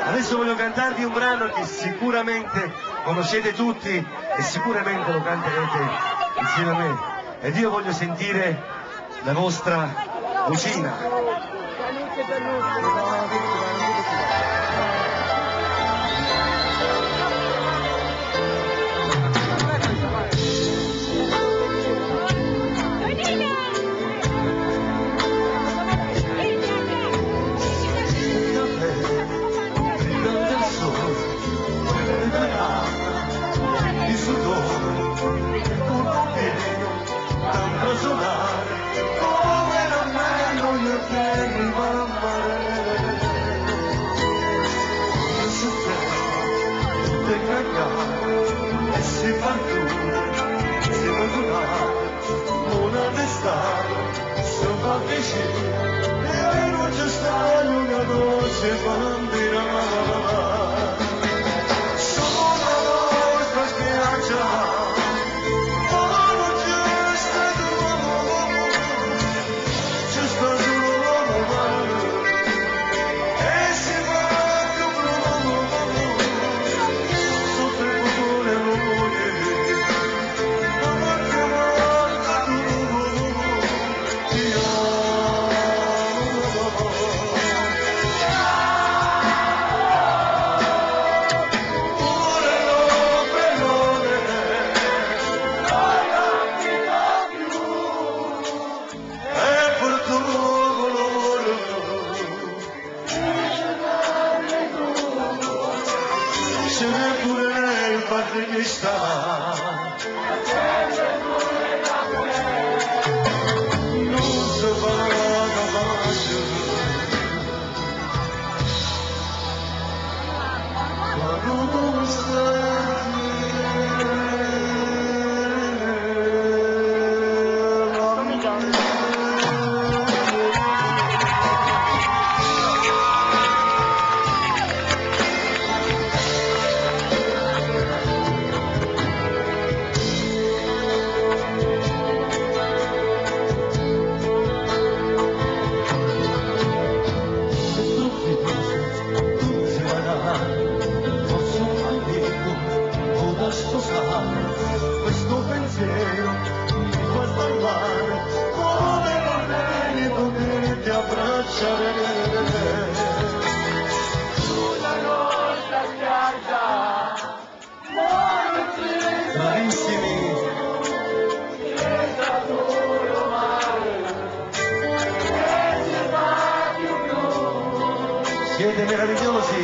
Adesso voglio cantarvi un brano che sicuramente conoscete tutti e sicuramente lo canterete insieme a me. Ed io voglio sentire la vostra vocina. E si fa tu, si va donare, una d'estate, sopra vicino, e non c'è sta una dolce bambina. Sono la vostra spiaggia. Ce n'è pure il padre che sta, non si fa capace, ma non stai. Questo pensiero mi fa salvare come vorrei poterti abbracciare sulla nostra spiaggia. Bravissimi, solo mare che si fa più blu. Siete meravigliosi.